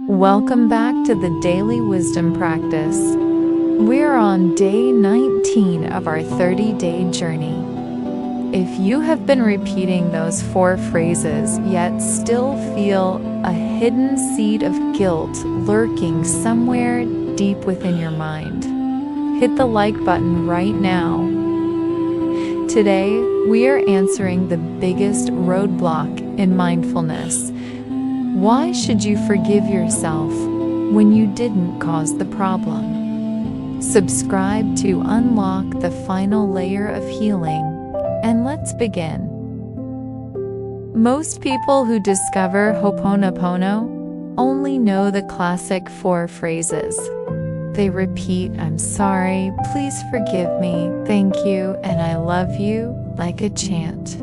Welcome back to the Daily Wisdom Practice. We're on day 19 of our 30-day journey. If you have been repeating those 4 phrases yet still feel a hidden seed of guilt lurking somewhere deep within your mind, hit the like button right now. Today, we are answering the biggest roadblock in mindfulness. Why should you forgive yourself when you didn't cause the problem? Subscribe to unlock the final layer of healing, and let's begin. Most people who discover Ho'oponopono only know the classic 4 phrases. They repeat, "I'm sorry, please forgive me, thank you, and I love you," like a chant.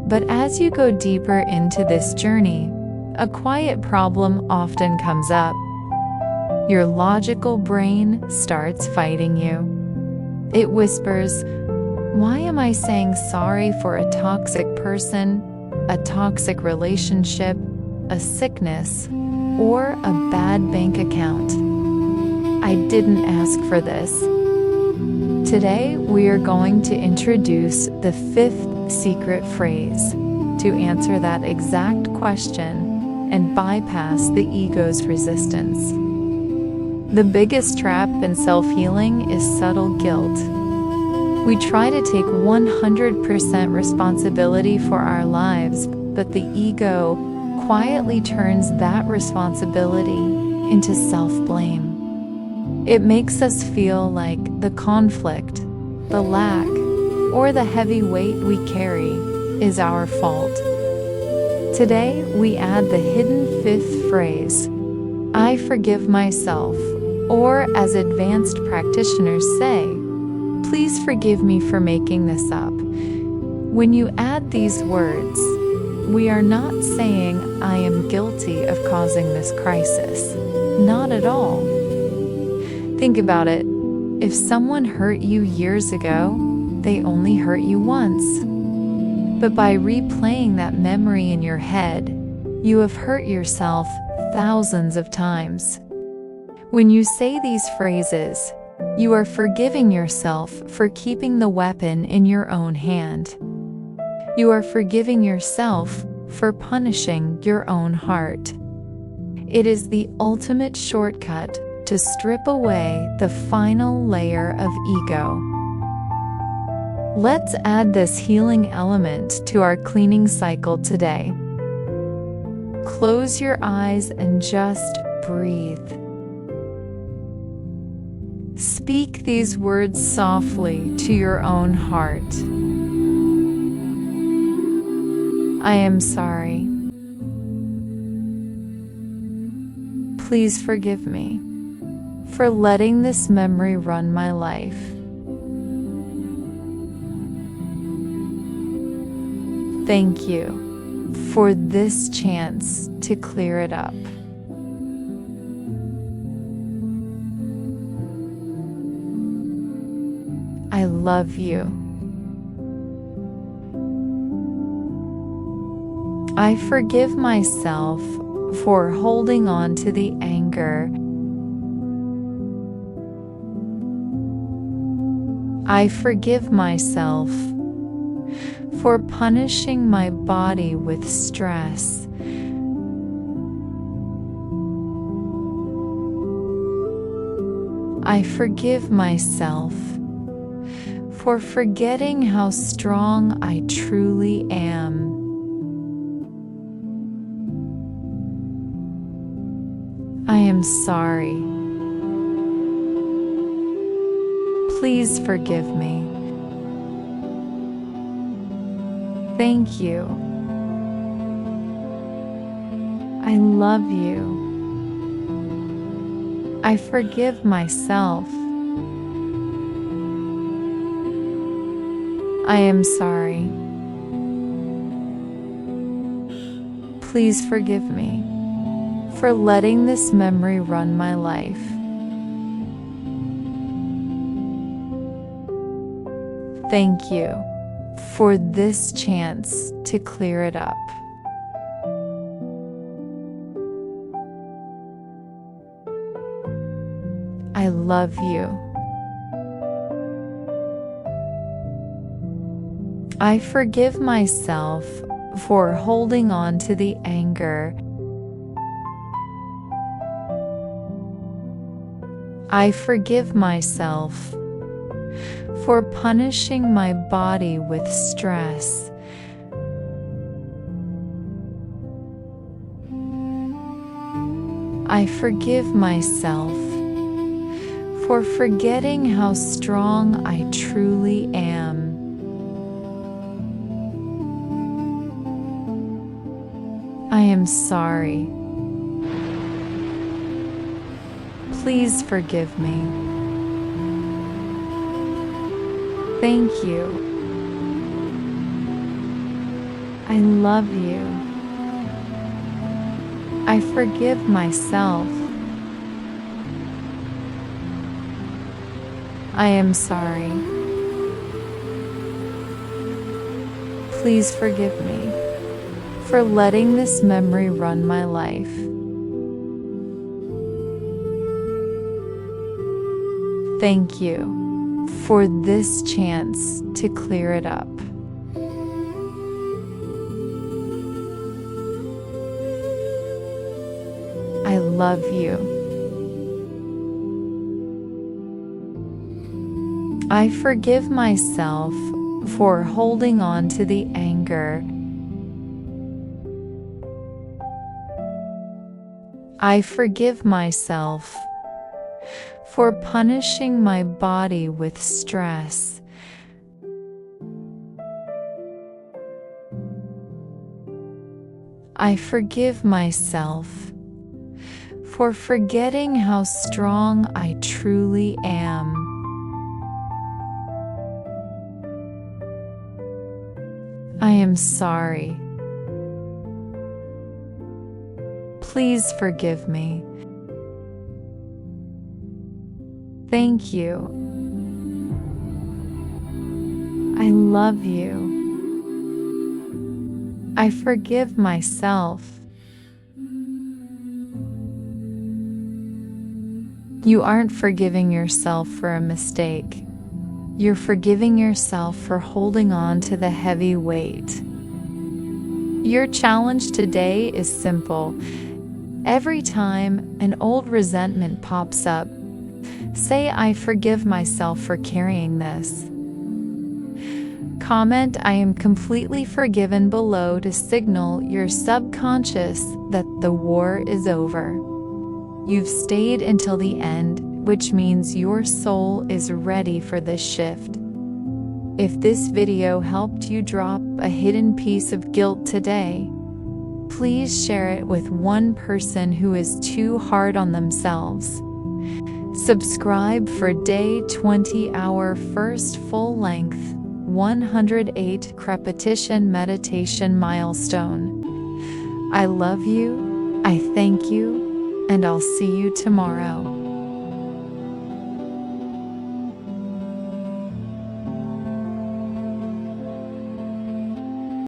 But as you go deeper into this journey, a quiet problem often comes up. Your logical brain starts fighting you. It whispers, "Why am I saying sorry for a toxic person, a toxic relationship, a sickness, or a bad bank account? I didn't ask for this." Today, we are going to introduce the 5th secret phrase to answer that exact question and bypass the ego's resistance. The biggest trap in self-healing is subtle guilt. We try to take 100% responsibility for our lives, but the ego quietly turns that responsibility into self-blame. It makes us feel like the conflict, the lack, or the heavy weight we carry is our fault. Today, we add the hidden 5th phrase, "I forgive myself," or as advanced practitioners say, "Please forgive me for making this up." When you add these words, we are not saying, "I am guilty of causing this crisis." Not at all. Think about it. If someone hurt you years ago, they only hurt you once. But by replaying that memory in your head, you have hurt yourself thousands of times. When you say these phrases, you are forgiving yourself for keeping the weapon in your own hand. You are forgiving yourself for punishing your own heart. It is the ultimate shortcut to strip away the final layer of ego. Let's add this healing element to our cleaning cycle today. Close your eyes and just breathe. Speak these words softly to your own heart. I am sorry. Please forgive me for letting this memory run my life. Thank you for this chance to clear it up. I love you. I forgive myself for holding on to the anger. I forgive myself for punishing my body with stress. I forgive myself for forgetting how strong I truly am. I am sorry. Please forgive me. Thank you. I love you. I forgive myself. I am sorry. Please forgive me for letting this memory run my life. Thank you for this chance to clear it up. I love you. I forgive myself for holding on to the anger. I forgive myself for punishing my body with stress. I forgive myself for forgetting how strong I truly am. I am sorry. Please forgive me. Thank you. I love you. I forgive myself. I am sorry. Please forgive me for letting this memory run my life. Thank you for this chance to clear it up. I love you. I forgive myself for holding on to the anger. I forgive myself for punishing my body with stress. I forgive myself for forgetting how strong I truly am. I am sorry. Please forgive me. Thank you. I love you. I forgive myself. You aren't forgiving yourself for a mistake. You're forgiving yourself for holding on to the heavy weight. Your challenge today is simple. Every time an old resentment pops up, say, I forgive myself for carrying this. Comment, I am completely forgiven below to signal your subconscious that the war is over. You've stayed until the end, which means your soul is ready for this shift. If this video helped you drop a hidden piece of guilt today, please share it with one person who is too hard on themselves. Subscribe for day 20, our first full-length 108 repetition meditation milestone. I love you, I thank you, and I'll see you tomorrow.